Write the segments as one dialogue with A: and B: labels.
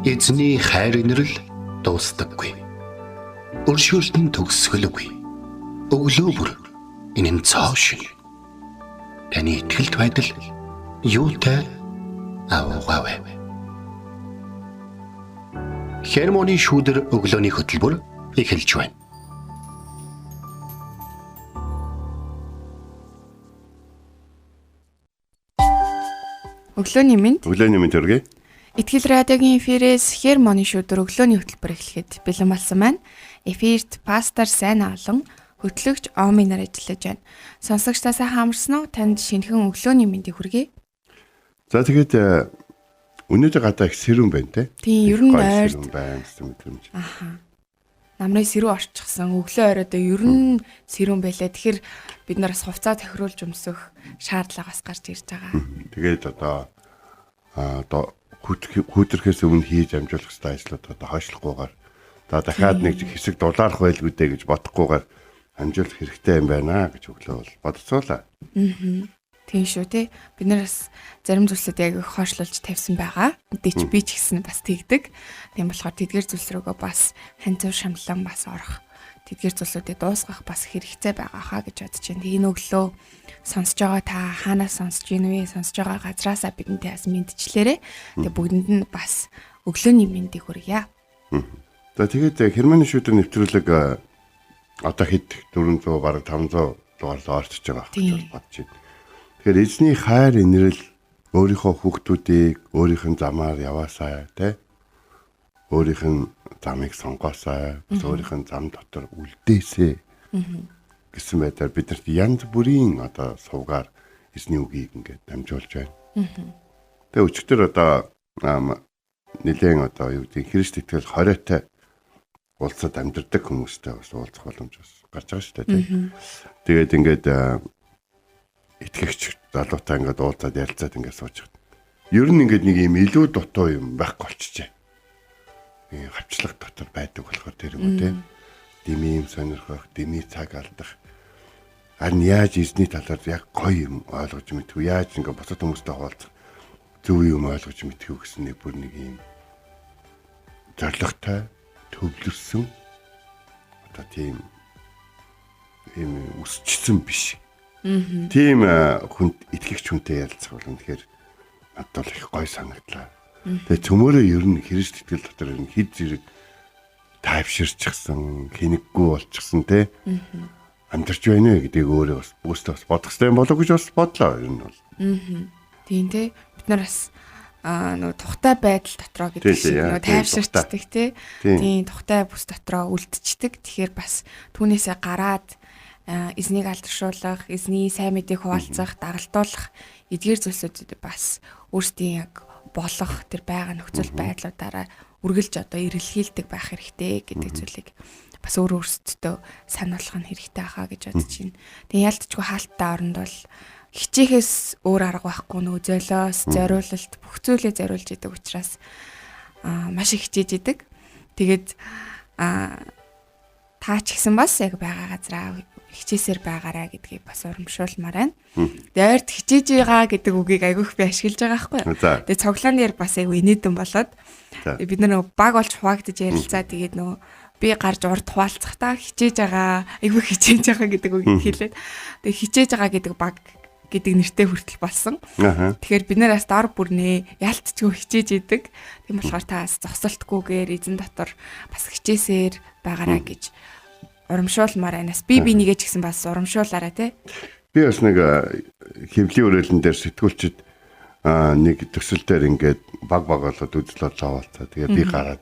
A: Эзний хайр инрэл дуустдаггүй. Өршөөлт нь төгсгөлгүй. Өглөө бүр энэ нь цоо шиг. Таны итгэлт байдал юутай авгавэ. Хермоны шүүдэр өглөөний хөтөлбөр эхэлж байна.
B: Өглөөний мэнд
C: төргий.
B: Итгэл радиогийн эфирээс Хермоны шүүдэр өглөөний хөтөлбөр эхлэхэд бэлэн болсон байна. Эфирт пастор Сайн Аалан хөтлөгч Омын нар ажиллаж байна. Сонсогчдаа хаамарсан уу? Танд шинэхэн өглөөний мэндийг хүргэе.
C: За тэгээд өнөөдөр гадаа их сэрүүн байна те.
B: Тийм, ер нь ойр
C: байна гэсэн мэдрэмж.
B: Аха. Намрын сэрүү орчихсон. Өглөө оройдоо ер нь сэрүүн байлаа. Тэгэхээр бид нараас хувцас тохируулж өмсөх шаардлага бас гарч ирж байгаа.
C: Тэгээд одоо хүүтрхээс өмнө хийж амжуулах хэрэгтэй ажлууд одоо хойшлохгүйгээр дахиад нэг хэсэг дулаарах байлгүй дээ гэж бодохгүйгээр амжуулах хэрэгтэй юм байна гэж өглөө бол бодцоолаа.
B: Тийм шүү те. Бид нараас зарим зүйлсүүд яг их хойшлуулж тавьсан байгаа. Мэдээч би ч гэсэн бас тэгдэг. Тийм болохоор тэдгээр зүйлс рүүгээ бас ханцуу шамлан бас орох. Тэдгээр зүйлсүүдийг дуусгах бас хэрэгтэй байгаа хаа гэж бодож байна. Энэ өглөө сонсож байгаа та хаанаас сонсож байна вэ? Сонсож байгаа газраасаа бидэнтэй бас мэдчлээрэй. Тэгээ бүгдэнд нь бас өглөөний мэндийг хүргье.
C: За тэгээд Хермоны шүүдэр нэвтрүүлэг одоо хэд 400 бараг 500 дугаарлаа орчиж байгаа гэж бодож байна. Тэгэхээр эзний хайр инрэл өөрийнхөө хүүхдүүдийг өөрийнх нь замаар яваасаа те өөрийнх нь замыг сонгоосаа өөрийнх нь зам дотор үлдээсэй гэсэн байдлаар бидэрт янз бүрийн одоо сувгаар эзний үгийг ингээд дамжуулж байна. Тэгээ өчигдөр одоо нэлээд одоо юу гэдэг Христ итгэл хориотой улсад амьдардаг хүмүүстэй бас уулзах боломж бас гарч байгаа шүү дээ. Тэгээд ингээд итгэгч залуутай ингээд уулзаад ярилцаад ингээд сууж байгаа. Ер нь ингээд нэг юм илүү дутуу юм байхгүй болчихжээ. Ийм хавчлаг дотор байдаг болохоор тэр юм үү те. Дими юм сонирхох, дими цаг алдах. Харин яаж эзний талаар яг гоё юм ойлгож мэдв. Яаж ингээд босод хүмүүстэй хуваалцах зөв юм ойлгож мэдв гэсэн нэг бүр нэг юм зоригтой төвлөрсөн одоо тийм өсчсөн биш. Тийм хүнд итгэгч хүнтэй ярилцах бол үнэхээр надад бол их гоё санагдлаа. Тэгээ цөмөрөө ер нь Христ итгэл дотор ер нь хэд зэрэг тайвширчихсан, хинэггүй болчихсон те. Амьдарч байна вэ гэдгийг өөрөө бас бүстэ бас бодох хэрэгтэй болов гэж бас бодлоо ер нь бол.
B: Тийм те. Бид нар бас нөгөө тухтай байдал дотроо гэдэг шиг нөгөө тайвширчдаг те. Тийм тухтай бүс дотроо үлдчихдэг. Тэгэхээр бас түүнээсээ гараад эзнийг алдаршуулах, эзний сайн мэдээг хуваалцах, дагалдуулах эдгээр зүйлсүүдэд бас өөрсдийн яг болох тэр байгаа нөхцөл байдлуудаараа үргэлж одоо эрэлхийлдэг байх хэрэгтэй гэдэг зүйлийг бас өөрөөсдөө сануулах нь хэрэгтэй хаа гэж бодож байна. Тэгээ ялцчгүй хаалттай оронд бол хичээхээс өөр арга байхгүй нөгөө золиос, зориулалт бүх зүйлээ зориулж идэг учраас маш их хичээж идэг. Тэгээд таа ч гэсэн бас яг байгаа газраа хичээсээр байгаарай гэдгийг бас урамшуулмаар байна. Дээрт хичээж байгаа гэдэг үгийг айгүйх би ашиглаж байгаа байхгүй юу. Тэгээ цоглооны дээр бас айгүй инээдэн болоод бид нар баг болж хуваагдаж ярилцаа тэгээд нөгөө би гарч урд хуваалцах та хичээж байгаа айгүй хичээж байгаа гэдэг үгийг хэлээд тэгээ хичээж байгаа гэдэг баг гэдэг нэртэй хүртэл болсон. Тэгэхээр бид нараас дор бүрнээ ялцчгүй хичээж идэг. Тийм болохоор та зогсолтгүйгээр эзэн дотор бас хичээсээр байгаарай гэж урамшуулмаар байнас. Би нэгээ ч гэсэн бас урамшуулаарай те.
C: Би бас нэг хэвлийн өрөөлөн дээр сэтгүүлчд нэг төсөл дээр ингээд баг болоод үзэл бодлоо авалцаа. Тэгээ би гараад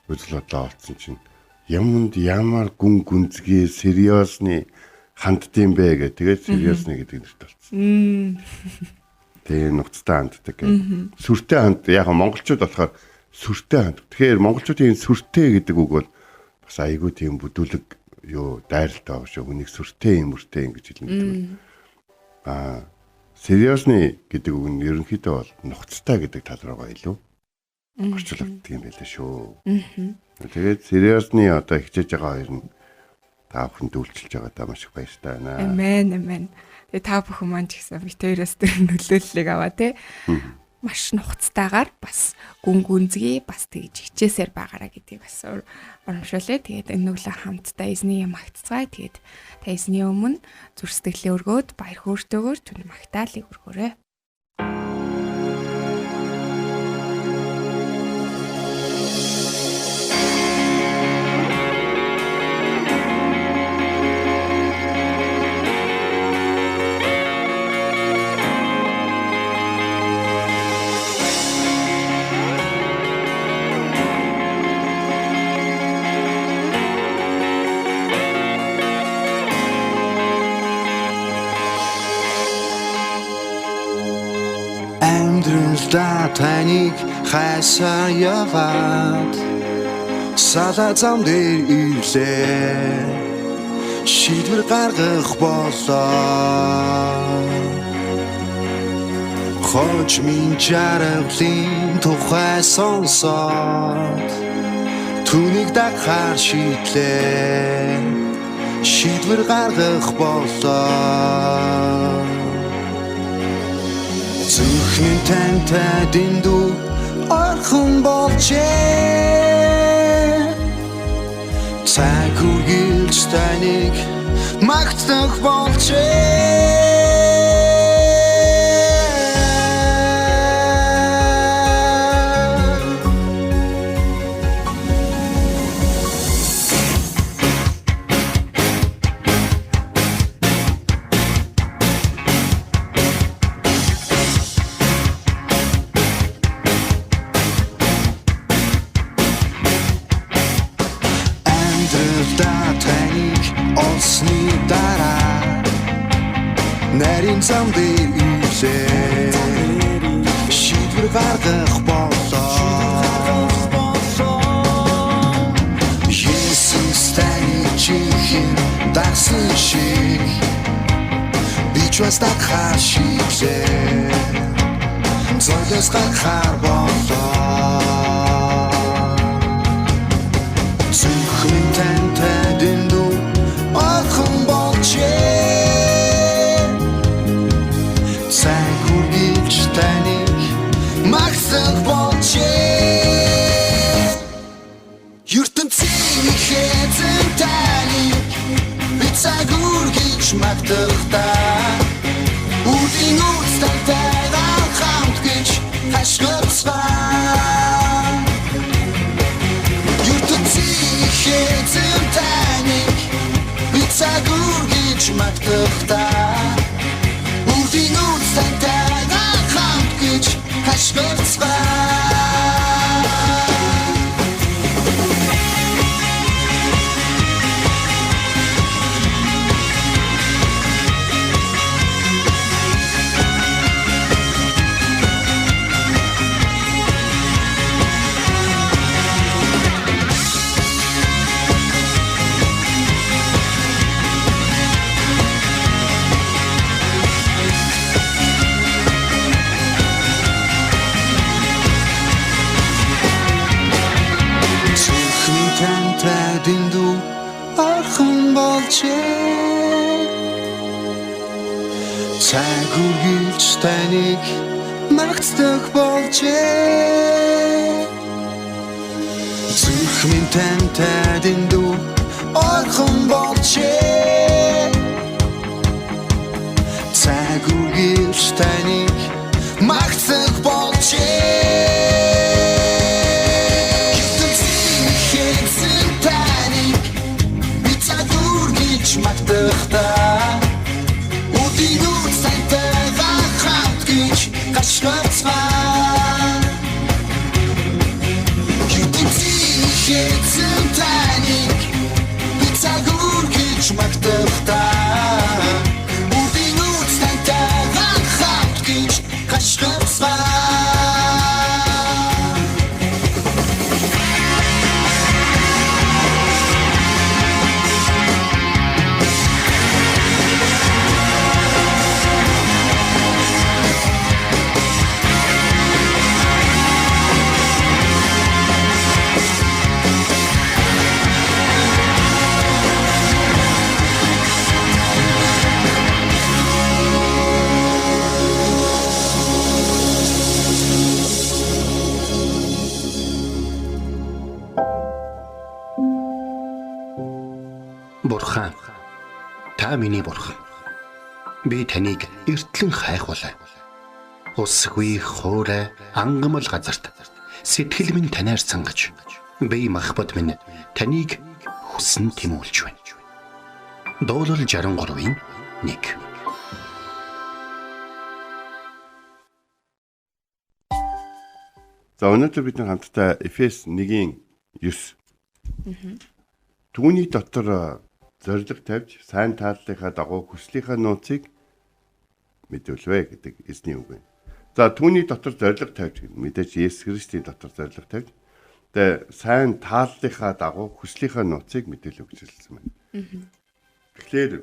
C: үзэл бодлоо авалцсан чинь юмд ямар гүн гүнзгий сериосны ханддсан бэ гэх. Тэгээд сериосны гэдэг нэрт болсон. Тэгээ нуцтай ханддаг гэх. Сүртэй ханд яг монголчууд болохоор сүртэй ханд. Тэгэхээр монголчуудын сүртэй гэдэг үг бол бас айгүй тийм бүдүүлэг юу дайралтай байгаа шүү. Үнийг сүртэй юм үртэй ингэж хэлнэ. Сериосны гэдэг үг нь ерөнхийдөө бол нухацтай гэдэг тал руугаа илүү орчуулдаг юм байлаа шүү. Тэгээд сериосны одоо хичээж байгаа хоёр нь та бүхэнд үйлчилж байгаадаа маш их баяртай байна.
B: Амен. Тэгээ та бүхэн маань ч гэсэн бит хоёроос тэр нөлөөллийг аваа тий. маш нухацтайгаар бас гүн гүнзгий бас тэгж хичээсээр байгаараа гэдгийг бас урамшуулъя. Тэгээд энэ нүглээ хамтдаа эзний магтцгаая. Тэгээд та эзний өмнө зүрх сэтгэлээ өргөөд баяр хөөртэйгээр түн магтаалыг өргөөрэй.
D: Амьдралдаа таныг хайсаар яваад салаа зам дээр ирлээ шийдвэр гаргах болоо хож минь жаргалын тухай сонсоод түүнийг дагахаар шийдлээ шийдвэр гаргах болоо Зүрхний тантай дэндүү орхон болжээ Цаг үргэлж таныг магтах болжээ Нарийн зам дээр үлээ шийдвэр гаргах болоо Есүс таны чихэн дагсан шиг би ч бас дагахаар шийдлээ золиос гарахаар болоо Зүрхний тантай дэндүү орхон болжээ Магтах болжээ ертөнцийн хэзэн таныг би цаг үргэлж магтахдаа Үдийн үстэлтэйгээр хамт гэж хашгирцгаа ертөнцийн хэзэн таныг би цаг үргэлж магтахдаа Үдийн үстэлтэйгээр хамт гэж дэндүү орхон болжээ Цаг үргэлж таныг магтах болжээ Зүрх минь тантай дэндүү орхон болжээ Цаг үргэлж таныг магтах болжээ Магтахдаа Үдийн үстэлтэйгээр хамт гэж хашгирцгаа ертөнцийн хэзэн таныг би цаг үргэлж магтахдаа Үдийн үстэлтэйгээр хамт гэж хашгирцгаа
A: Та миний бурхан. Би таныг эртлэн хайхвалаа. Усгүй хоорой ангамл газарт сэтгэл минь танаар сангаж би махбат минь таныг хүсн тэмүүлж байна. Дуурал 63-ийн 1.
C: За өнөөдөр бид хамтдаа Эфес 1-ийн 9. Түүний дотор зориг тавьж сайн тааллынхаа дагуу хүслийнхаа нууцыг мэдүүлвэ гэдэг эзний үг байна. За түүний дотор зориг тавьж мэдээж Есүс Христийн дотор зориг тавьж тэгээ сайн тааллынхаа дагуу хүслийнхаа нууцыг мэдээлэх гэж хэлсэн байна. Тэгэхээр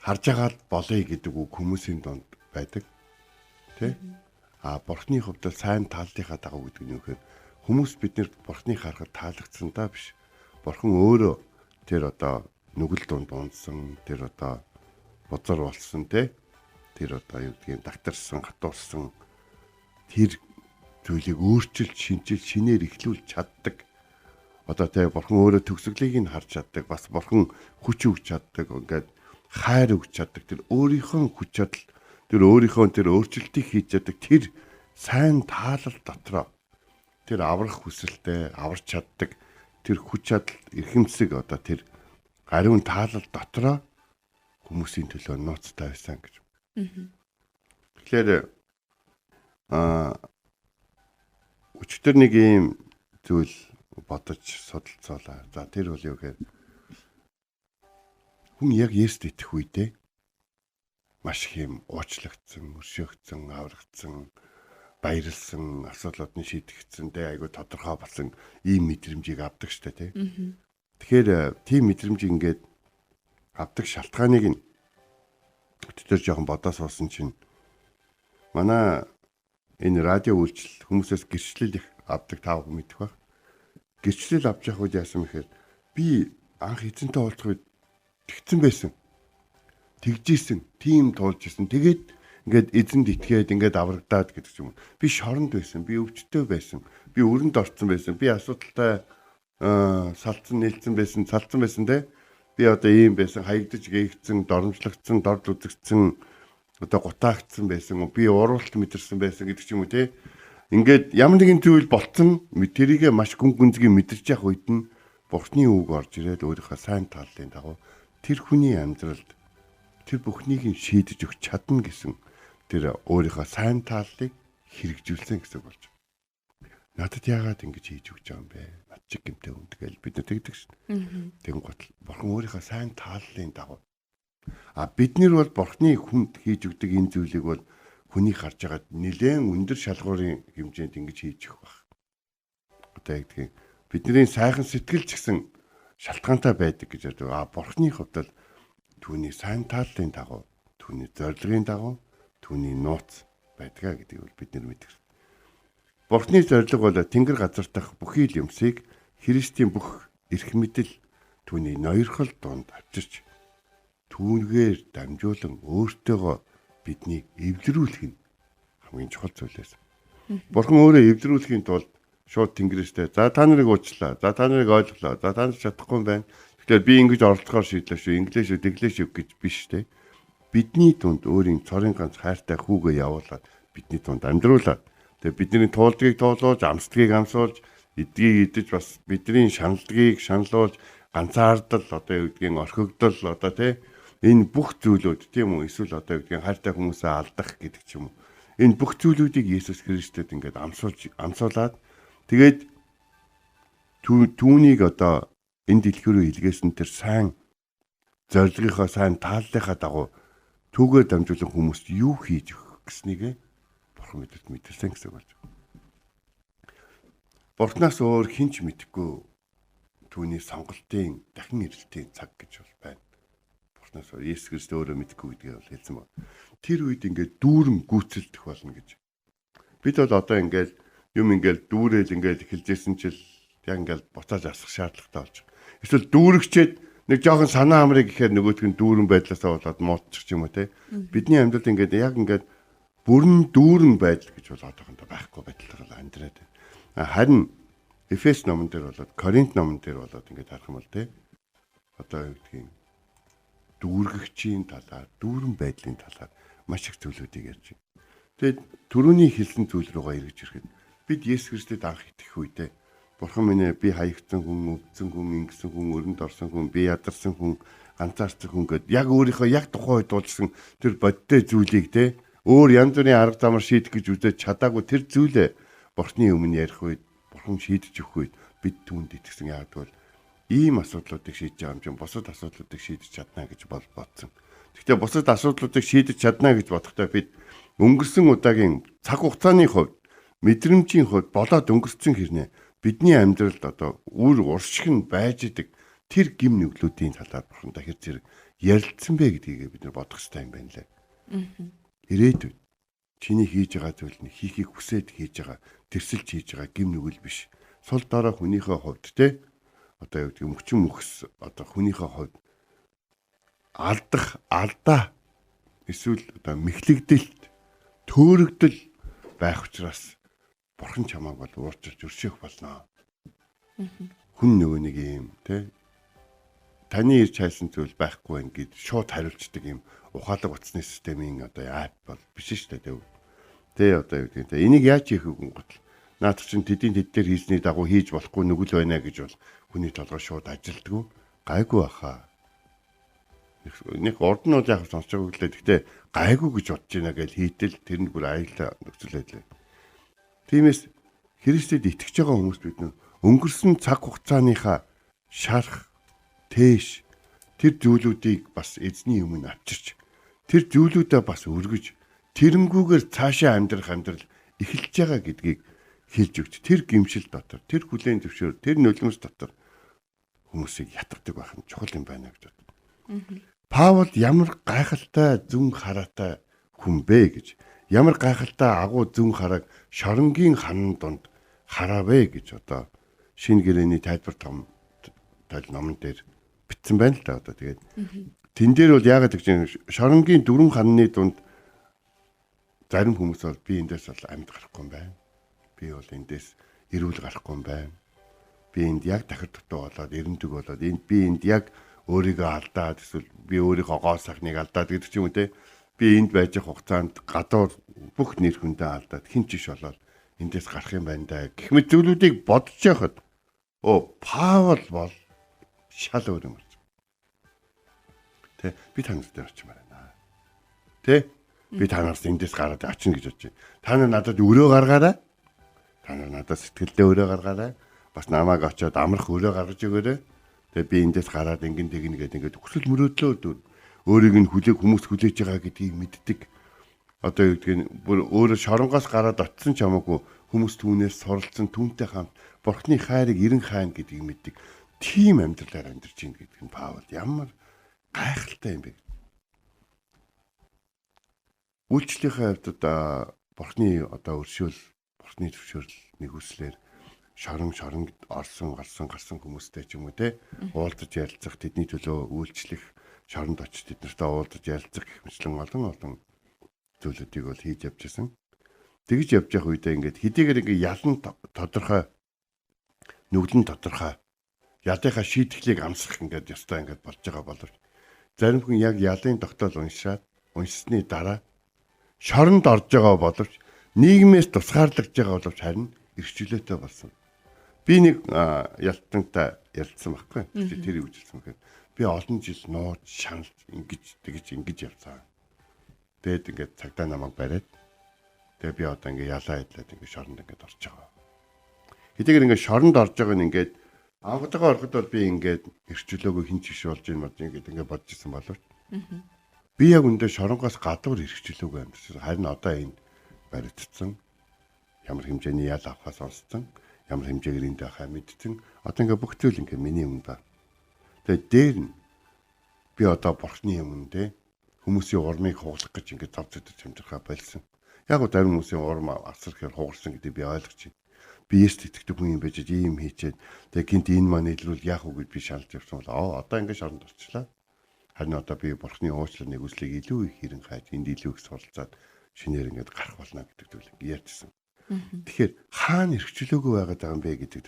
C: харж агаад болъё гэдэг үг хүмүүсийн донд байдаг. Тэ? Бурхны хувьд сайн тааллынхаа дагуу гэдэг нь юу гэхээр хүмүүс биднэрт Бурхныг харахад таалагдсан даа биш. Бурхан өөрөө тэр одоо нүгэл дунд унсан, тэр одоо бузар болсон те. Тэр одоо юу гэдгийг дагтарсан, хатуурсан тэр зүйлийг өөрчилж, шинжил, шинээр эхлүүлж чаддаг. Одоо те Бурхан өөрөө төгсгөлийг нь харж чаддаг. Бас Бурхан хүч өгч чаддаг. Ингээд хайр өгч чаддаг. Тэр өөрийнхөө хүч чадал, тэр өөрийнхөө тэр өөрчлөлтийг хийж чаддаг. Тэр сайн таалал дотроо тэр аврах хүсэлтэй аварч чаддаг. Тэр хүч чадал эрхэмсэг одоо тэр ариун таалал дотроо хүмүүсийн төлөө нууцтай байсан гэж. Тэгэхээр өчтөр нэг юм зүйл бодож судалцаалаа. За тэр бол юу гэхээр хүн яг Есүст итгэх үедээ маш их юм уучлагдсан, өршөөгдсөн, аврагдсан, баярлсан, асуудлууд нь шийдэгдсэн, айгүй тодорхой болсон ийм мэдрэмжийг авдаг штэ тий. Тэгэхээр тийм мэдрэмж ингээд авдаг шалтгааныг нь өчтөр жоохон бодоо суусан чинь манай энэ радио үйлчлэл хүмүүсээс гэрчлэл их авдаг тав мэдэх баг. Гэрчлэл авч явах үед яасан мэхээр би анх эзэнтэй уулзах үед тэгсэн байсан. Тэгжсэн, тийм туулж исэн. Тэгээд ингээд эзэнд итгээд ингээд аврагдаад гэдэг юм. Би шоронд байсан, би өвчтөй байсан, би өрөнд орцсон байсан, би асуудалтай салцсан байсан те. Би одоо ийм байсан, хаягдж гээгдсэн, доромжлогдсон, дорд үзэгдсэн, одоо гутаагдсан байсан, би уруулт мэдэрсэн байсан гэдэг ч юм уу те. Ингээд ямар нэгэн зүйл болцсон, тэрийгэ маш гүн гүнзгий мэдэрч явах үед нь Бурхны үг орж ирээд өөрийнхөө сайн тааллын дагуу тэр хүний амьдралд тэр бүхнийг нь шийдэж өгч чадна гэсэн тэр өөрийнхөө сайн тааллыг хэрэгжүүлсэн гэсэн болж. Надад яагаад ингэж хийж өгч байгаа юм бэ? Над чиг гэмтэй хүн тэгэл бид нар тэгдэг шин. Тэгэн гот Бурхан өөрийнхөө сайн тааллын дагуу. Бид нар бол Бурхны хүнд хийж өгдөг энэ зүйлийг бол хүний харж байгаад нэлээд өндөр шалгуурын хэмжээнд ингэж хийж өгөх баг. Одоо яг тийм бидний сайхан сэтгэл ч гэсэн шалтгаантай байдаг гэж ярьдаг. Бурхны хувьд л түүний сайн тааллын дагуу, түүний зорилгын дагуу, түүний нууц байдгаа гэдгийг бол бид нар мэддэг. Бурхны зорилго бол тэнгэр газар дах бүхий л юмсыг Христийн бүх эрх мэдэл түүний ноёрхол донд авчирч түүнгээр дамжуулан өөртөөгөө биднийг эвлэрүүлэх нь хамгийн чухал зүйлээс. Бурхан өөрөө эвлэрүүлэхийн тулд шууд тэнгэрээстэй за та нарыг уучлаа, за та нарыг ойлголоо, за та нар чадахгүй юм байна. Тэгэхээр би ингэж оролцохоор шийдлээ шүү, инглиш шүү, тэглээ шүү гэж биш те. Бидний дунд өөрийн цорын ганц хайртай хүүгээ явуулаад бидний дунд амьдруулад тэгээ бидний туулдгийг туулуулж, амсдгийг амсуулж, эдгийг идэж бас бидний шаналдгийг шаналуулж, ганцаардал одоо юу гэдгийг орхигдол одоо те энэ бүх зүйлүүд тийм үү эсвэл одоо юу гэдгийг хайртай хүмүүсээ алдах гэдэг ч юм уу. Энэ бүх зүйлүүдийг Есүс Христэд ингээд амсуулаад тэгээд түүнийг одоо энэ дэлхий рүү илгээсэн тэр сайн зорилгынхаа сайн тааллынхаа дагуу түүгээр дамжуулан хүмүүст юу хийж өгөх гэснийг Бурхан мэдэрт мэдэрсэн гэсэн болж. Бурханаас өөр хинч мэдэхгүй түүний сонголтын дахин ирэлтийн цаг гэж бол байна. Бурханаас өөр Есүс Христ өөрөө мэдэхгүй гэдгийг бол хэлсэн байна. Тэр үед ингээд дүүрэн гүйцэлдэх болно гэж. Бид бол одоо ингээд юм ингээд дүүрэл ингээд эхэлжсэн чил яг ингээд буцааж асах шаардлагатай болж байна. Эсвэл дүүрэгчээд нэг жоохон санаа амрыг гэхээр нөгөөтг нь дүүрэн байдлаасаа болоод муудчих юм уу те. Бидний амьдралд ингээд яг ингээд бүрэн дүүрэн байдал гэж бол одоохондоо байхгүй байдлаар амьдраад байна. Харин Эфес номон дээр болоод Коринт номон дээр болоод ингээд харах юм бол те. одоо юу гэдгийг дүүргэгчийн талаар, дүүрэн байдлын талаар маш их зүйлүүдийг ярьж байна. Тэгээд түрүүний хэлсэн зүйл рүүгээ эргэж ирэхэд бид Есүс Христэд анх итгэх үедээ Бурхан минь ээ, би хаягдсан хүн, өвдсөн хүн, ингэсэн хүн, өрөнд орсон хүн, би ядарсан хүн, ганцаарцсан хүн гэд яг өөрийнхөө яг тухайн үед дуулсан тэр бодтой зүйлийг те өөр янз бүрийн арга замаар шийдэх гэж үзэж чадаагүй тэр зүйлээ Бурханы өмнө ярих үед, Бурхан шийдэж өгөх үед бид түүнд итгэсэн. Яг бол ийм асуудлуудыг шийдэж байгаа юм чинь бусад асуудлуудыг шийдэж чадна гэж бодсон. Гэхдээ бусад асуудлуудыг шийдэж чадна гэж бодохдоо бид өнгөрсөн удаагийн цаг хугацааны хувьд, мэдрэмжийн хувьд болоод өнгөрсөн хэрнээ бидний амьдралд одоо үр уршиг нь байж идэг тэр гим нүглүүдийн талаар Бурхантай хэр зэрэг ярилцсан бэ гэдгийг бид нар бодох хэрэгтэй юм байна лээ. Ирээдүйд чиний хийж байгаа зүйл нь хийхийг хүсээд хийж байгаа, тэрсэлж хийж байгаа гим нүгэл биш. Сул дорой хүнийхээ хувьд те одоо юу гэдэг мөчн мөхс одоо хүнийхээ хувьд алдаа эсвэл одоо мэхлэгдэлт төөрөгдөл байх учраас Бурхан чамааг бол уурчилж өршөөх болно. Хүн нөгөө нэг юм те таны ирж хайсан зүйл байхгүй ингээд шууд хариулцдаг юм ухаалаг утасны системийн одоо ап бол биш шүү дээ. Тэ одоо юу гэдэг. Энийг яаж хийх вэ гот наад чинь тэдийн дээр хийсний дагуу хийж болохгүй нүгэл байна гэж бол хүний толгой шууд ажилддаг. Гайгүй баха. Нэг урд нь бол яг сонсож байгааг лээ. Гэхдээ гайгүй гэж бодож байна гэж хийтэл тэр нь бүр аюултай нөхцөл байдал. Тиймээс Христэд итгэж байгаа хүмүүс бид өнгөрсөн цаг хугацааныхаа шарах, тээш тэр зүйлүүдийг бас эзний өмнө авчирч тэр зүйлүүдээ бас өргөж тэрэнгүүгээр цаашаа амьдрал эхэлж байгаа гэдгийг хэлж өгч тэр гимшил дотор, тэр хүлээн зөвшөөр, тэр нулимс дотор хүмүүсийг ятгадаг байх нь чухал юм байна гэж боддог. Паул ямар гайхалтай зүн хараатай хүн бэ гэж, ямар гайхалтай агуу зүн харааг шоронгийн ханан донд хараавэ гэж одоо шинэ гэрээний тайлбар том номон дээр бичсэн байна л да одоо тэгээд тэн дээр бол яагаад гэж шоронгийн дөрвөн ханны дунд зарим хүмүүс бол би эндээс бол амьд гарахгүй юм байна. Би бол эндээс эрүүл гарахгүй юм байна. Би энд яг дахир дутуу болоод эрендэг болоод би энд яг өөрийгөө алдаад эсвэл би өөрийнхөө гоо сахныг алдаад гэдэг ч юм уу те. Би энд байж хугацаанд гадуур бүх нэр хүндээ алдаад хин ч иш болоод эндээс гарах юм байна да гэх мэт зүйлүүдийг бодож яхад Паул бол шал өөр юм болж. Тэ би танаас дээр очимаар байна. Тэ би танаас эндээс гараад очино гэж бодож байна. Та нар надад өрөө гаргаарай. Та нар надад сэтгэлдээ өрөө гаргаарай. Бас намайг очиод амрах өрөө гаргаж өгөөрэй. Тэгээ би эндээс гараад ингэн тэгнэ гэдэг ингээд хүсэл мөрөөдлөө өөрийг нь хүмүүс хүлээж байгаа гэдгийг мэддэг. Одоо юу гэдгийг бүр өөрөө шоронгоос гараад очсон ч хамаагүй хүмүүс түүнээс суралцсан түүнтэй хамт Бурхны хайрыг эрен хайна гэдгийг мэддэг. Тийм амьдралаар амьдарч ийн гэдэг нь Паул ямар гайхалтай юм бэ. Үйлчлэлийн хувьд одоо Бурхны одоо өршөөл, Бурхны төвшөөрөл нэг үслэр шоронд орсон гарсан хүмүүстэй ч юм уу те уулзаж ярилцах, тэдний төлөө үйлчлэх, шоронд очиж тэд нартай уулзаж ярилцах гэх мэтлэн олон зүйлүүдийг бол хийж явж байсан. Тэгж явж явах үедээ ингээд хэдийгээр ингээд ялан тодорхой нүглэн тодорхой ялынхаа шийтгэлийг амсах ингээд ёстой ингээд болж байгаа боловч зарим хүн яг ялын тогтоол уншсны дараа шоронд орж байгаа боловч нийгмээс тусгаарлагдж байгаа боловч харин эрхчлөөтэй болсон. Би нэг ялтантай ярилцсан байхгүй. Тэр үжилсэн гэхээр би олон жил нууж шаналж ингэж явцгаа. Тэгээд ингээд цагдаа намайг бариад тэгээд би одоо ингээд ялаа идлээд ингээд шоронд ингээд орж байгаа. Хэдийгээр ингээд шоронд орж байгаа нь ингээд анхудаа ороход бол би ингээд эрхчлөөгүй хин ч биш болж юм байна гэдэг ингээд бодож ирсэн боловч би яг үндэ шоронгоос гадуур эрхчлөөгүй амьдсан. Харин одоо энд баригдсан. Ямар хэмжээний ял авахаас олсон. Ямар хэмжээгээр энд байхаа мэдсэн. Одоо ингээд бүх зүйл ингээд миний өмнө байна. Тэгээд дээр нь би одоо Бурхны өмнө хүмүүсийн урмыг хугалах гэж ингээд зав зэдэж хамжирхаа болсон. Яг гоо зарим хүмүүсийн урм асар ихээр хугарсан гэдэг би ойлгож байна. Би Есүст итгэдэг хүн юм байж ийм хийчээд тэгээд гинт энэ маань илрүүл яах вэ гэж би шалж явсан бол одоо ингээд шоронд орчлаа. Харин одоо би Бурхны уучлалын үслийг илүү их хэрэн хайж энд илүү их суралцаад шинээр ингээд гарах болно гэдэг зүйл ярьжсэн. Тэгэхээр хаана эрхчлөөгүй байгаад байгаа юм бэ гэдэг.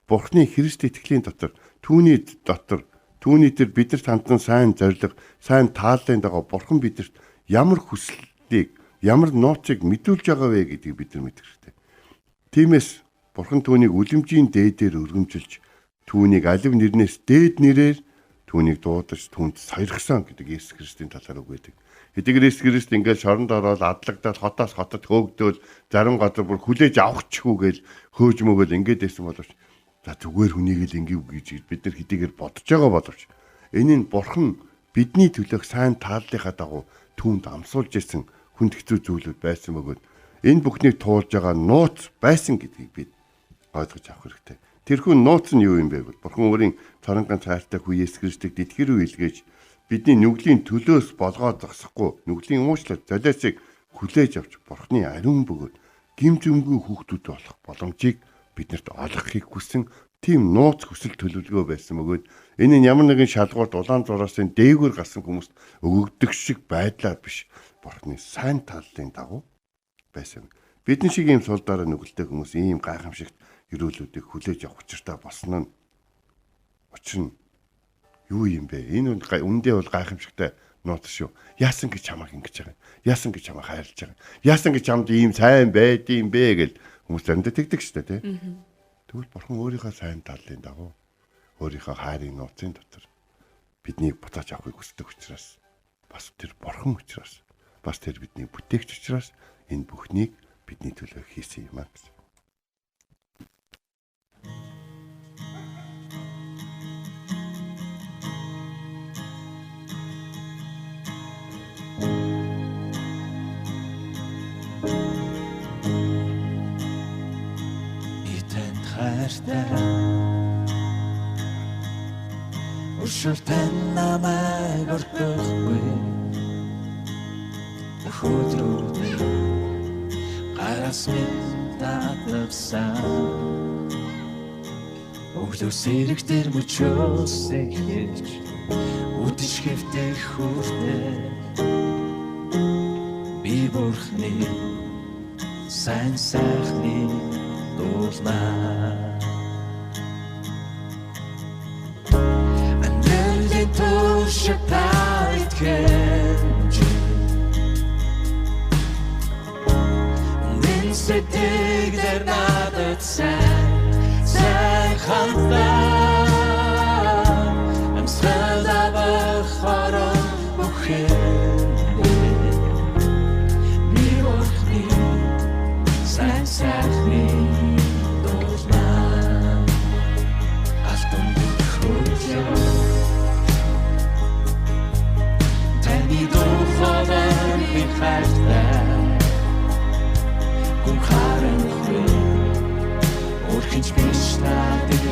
C: Бурхны Христ итгэлийн дотор түүний дотор Түүний дээр бидэрт хандан сайн зориг, сайн тааллын дагуу бурхан бидэрт ямар хүслийг, ямар нууцыг мэдүүлж байгаа вэ гэдгийг бид нар мэдэх хэрэгтэй. Тиймээс бурхан түүнийг үлэмжийн дээдээр өргөмжилж, түүнийг алив нэрнээс дээд нэрээр түүнийг дуудаж түүнд саярхсан гэдэг Есүс Христийн талаар үг байдаг. Хэдийгээр Есүс Христ ингээд шоронд ороод адлагдаад хотоос хотод хөөгдөөл зарим газар бүр хүлээж авахчгүй гэл хөөж мөгөл ингээд байсан боловч за зүгээр хүнийг л ингэв гэж бид нар хэдийгээр бодож байгаа боловч энэ нь бурхан бидний төлөөх сайн тааллынхаа дагуу түүнд амсуулж ирсэн хүнд хэцүү зүйлүүд байсан бөгөөд энэ бүхнийг туулж байгаа нууц байсан гэдгийг бид ойлгож авах хэрэгтэй. Тэрхүү нууц нь юу юм бэ гэвэл бурхан өөрийн цорongон цаартай хүү Есүс Христийг дэлхий рүү илгээж бидний нүглийн төлөөс болгоод зогсохгүй нүглийн уучлал золиосыг хүлээж авч бурханы ариун бөгөөд гим зүмгүй хүүхдүүд болох боломжийг биднэрт олгохыг хүсэн тийм нууц хүсэл төлөвлөгөө байсан бөгөөд энэ нь ямар нэгэн шалгуурт улаан зураасан дээгүүр гарсан хүмүүст өгөгдөх шиг байдлаар биш бурханы сайн таллын дагуу байсан. Бидний шиг ийм сул дараа нүгэлтэй хүмүүс ийм гайхамшигт өрөөлүүдийг хүлээж авах учиртай болсон нь учир нь юу юм бэ? Энэ үндэ бол гайхамшигтай нууц шүү. Яасан гэж чамайг ингэж байгаа. Яасан гэж чамайг хайрлаж байгаа. Яасан гэж чамд ийм сайн байдığım бэ гэл хүмүүс заримдаа тэгдэг шүү дээ, тий. Тэгвэл бурхан өөрийнхөө сайн талын дагуу өөрийнхөө хайрын нууцын дотор биднийг буцааж авахыг хүсдэг учраас бас тэр бурхан учраас бас тэр бидний бүтээгч учраас энэ бүхнийг бидний төлөө хийсэн юм аа гэсэн.
E: Өшөлтөн намайг өртөхгүй өдрүүдэд гараас минь татсан өгдөө сэрэгтэр мөчөөсэй хэлж үдэж хэвтэх хүртээ би бурхны сайн сайхны дуулнаа Шатайт кэнж Нинсэтэг дэр надад сайн хантаа Амсрал авах хорон бүхэн Би өрхний сайн сайхны дуулнаа Алтан бүхөөлөө Ми хайртай гүн харахгүй өрхөж биш надад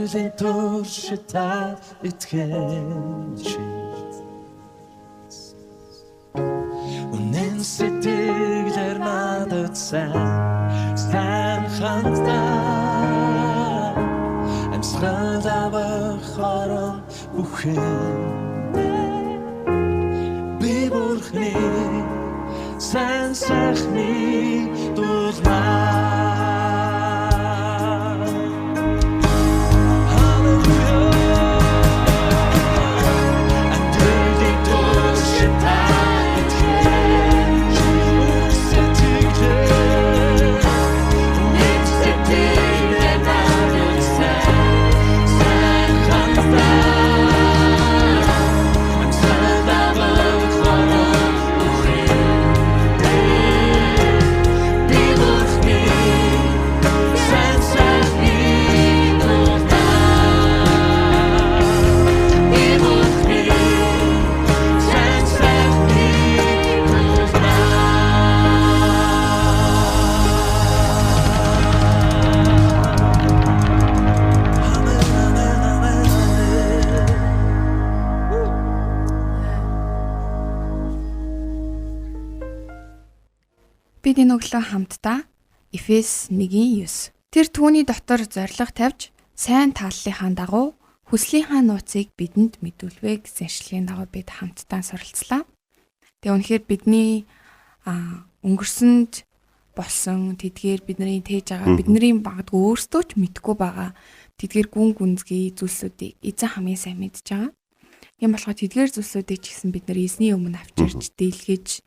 E: Амьдралын туршид итгэж үнэн сэтгэлээр надад сайн хандаа амсгал авах хорон бүхэндээ би бурхны сайн сайхны дуулмаа
B: Бид энэ өглөө хамтдаа Эфес 1:9. Тэр түүний дотор зориг тавьж сайн тааллынхаа дагуу хүслийнхаа нууцыг бидэнд мэдүүлвэ гэсэн ишлэгийн дагуу бид хамтдаа суралцлаа. Тэгээ үнэхээр бидний өнгөрсөнд болсон тэдгээр бидний тээж байгаа бидний багадгүй өөрсдөө ч мэдгүй байгаа тэдгээр гүн гүнзгий зүйлсүүдийг эзэн хамгийн сайн мэдж байгаа. Ийм болохоор тэдгээр зүйлсүүдийг ч гэсэн бид нар эзний өмнө авчирч дийлгэж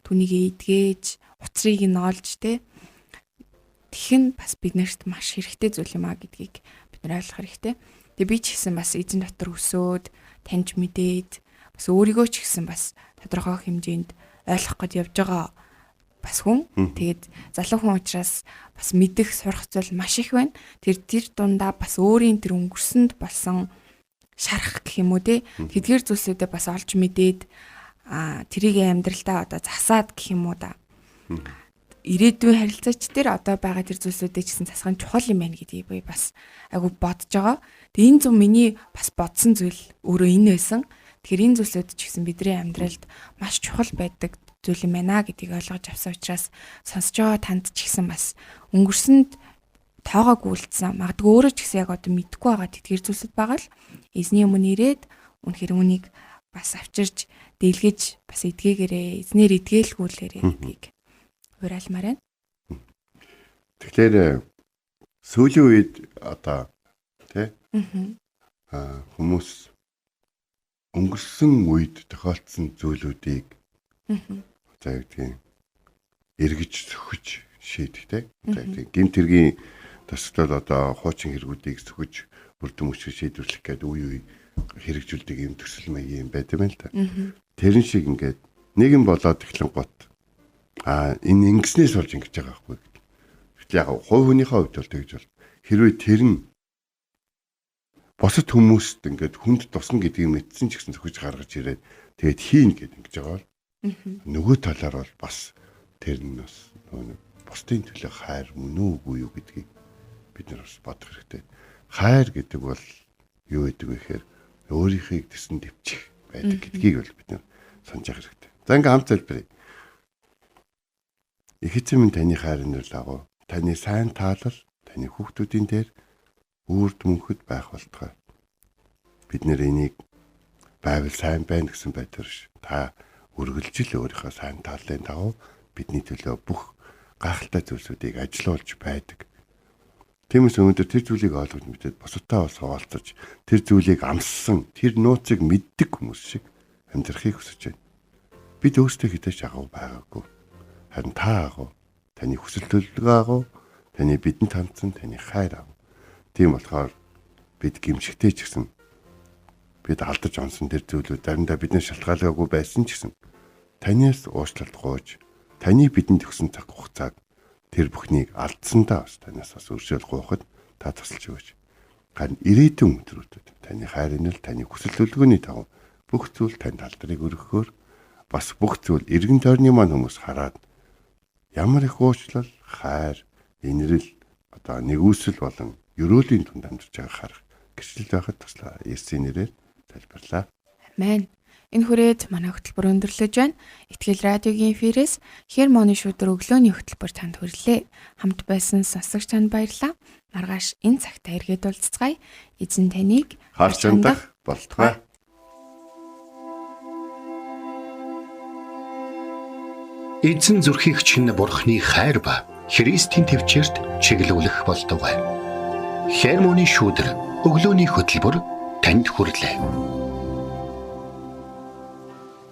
B: түүнийг эдгэж уцрыг нь олж тэгэх нь бас биднэрт маш хэрэгтэй зүйл юм а гэдгийг бид нар ойлгох хэрэгтэй. Тэгээ би ч гэсэн бас эзэн дотор өсөөд таньж мэдээд бас өөрийгөө ч гэсэн бас тодорхой хэмжээнд ойлгох гэж явж байгаа бас хүн. Тэгээд залуу хүн учраас бас мэдэх сурах зүйл маш их байна. Тэр дундаа бас өөрийн тэр өнгөрсөнд болсон шарах гэх юм уу тэдгээр зүйлсүүдээ бас олж мэдээд тэрийг амьдралдаа одоо засаад гэх юм уу да. Ирээдүйн харилцаач дээр одоо байгаа тэр зүйлсүүдээ ч гэсэн засах нь чухал юм байна гэдгийг би бас айгу бодож байгаа. Тэгээ энэ зөв миний бас бодсон зүйл өөрөө энэ байсан. Тэгэхээр энэ зүйлсүүд ч гэсэн бидний амьдралд маш чухал байдаг зүйл юм байна гэдгийг ойлгож авсан учраас сонсож байгаа танд ч гэсэн бас өнгөрсөнд тоогоог үлдсэн магадгүй өөрөө ч гэсэн яг одоо мэдгүй байгаа тэтгэр зүйлсүүд байгаа л эзний өмнө ирээд үнэхээр үнийг бас авчирч дийлгэж бас эдгээгээрээ эзнэр эдгээлгүүлээрээ гэдгийг уриалмаар байна.
C: Тэгэхээр сүүлийн үед одоо хүмүүс өнгөрсөн үед тохиолдсон зүйлүүдийг за гэдгийг эргэж зөвхөж шийдэх гэмт хэргийн тасгал одоо хуучин хэрэгүүдийг зөвхөж бүрдэн мөчөж шийдвэрлэх гэдэг үе хэрэгжүүлдэг юм төсөл маягийн юм байт юм л та. Тэрэн шиг ингээд нэгэн болоод эхлэн гот энэ ингэснээс болж ингэж байгаа байхгүй. Гэтэл яг хувь хүнийхээ хувьд бол тэгж бол хэрвээ тэр нь босод хүмүүст ингээд хүнд тусна гэдгийг мэдсэн ч гэсэн зөвхөж гаргаж ирээд тэгээд хийн гэд ингэж байгаа бол нөгөө талаар бол бас тэр нь бас бусдын төлөө хайр мөн үгүй юу гэдгийг бид нар бас бодох хэрэгтэй. Хайр гэдэг бол юу гэдэг вэ гэхээр өөрийнхийг тэсэн дэвчих байдаг гэдгийг бол бид нар санаж явах хэрэгтэй. За ингээм хамт залбирая. Их эзэн минь таны хайр нэр лагуу. Таны сайн таалал таны хүүхдүүдийн дээр үрд мөнхөд байх болтугай. Бид нэр энийг байвал сайн байна гэсэн байдлаар ш. Та үргэлжил өөрийнхөө сайн тааллын дагуу бидний төлөө бүх гайхалтай зүйлсүүдийг ажилуулж байдаг. Тиймээс өнөөдөр тэр зүйлийг ойлгож мэдээд бусадтай бас хуваалцаж тэр зүйлийг амссан, тэр нууцыг мэддэг хүмүүс шиг амьдрахыг хүсэж байна. Бид өөрсдөө хитэж агуу байгаагүй. Харин та агуу, таны хүсэл төлөвлөгөө агуу, таны бидэнд хандсан таны хайр агуу. Тийм болохоор бид гимшигтэй ч гэсэн бид алдаж онсон тэр зүйлүүд заримдаа бидний шалтгаалгаагүй байсан ч гэсэн танаас уучлалт гуйж, таны бидэнд өгсөн цаг хугацааг тэр бүхнийг алдсандаа бас танаас бас өршөөл гуйхад та тусалж өгөөч. Харин ирээдүйн өдрүүдэд таны хайр инэл, таны хүсэл төлөвлөгөөний дагуу бүх зүйл танд алдрыг өргөхөөр бас бүх зүйл эргэн тойрны маань хүмүүс хараад ямар их уучлал, хайр, инрэл одоо нэгүсэл болон ерөөлийн түнд амьдарч байгааг харах гэрчлэл байхад туслаа. Есүсийн нэрээр залбирлаа.
B: Амен. Энэ хүрээд манай хөтөлбөр өндөрлөж байна. Итгэл радиогийн эфирээс Хермоны шүдэр өглөөний хөтөлбөр танд хүрэлээ. Хамт байсан сонсогч танд баярлалаа. Маргааш энэ цагтаа эргээд уулзцгаая. Эзэн таныг
C: Харж хандах болтугай.
A: Эзэн зүрхийг чинь Бурхны хайр ба Христийн төвчөрт чиглүүлэх болтугай. Хермоны шүдэр өглөөний хөтөлбөр танд хүрэлээ.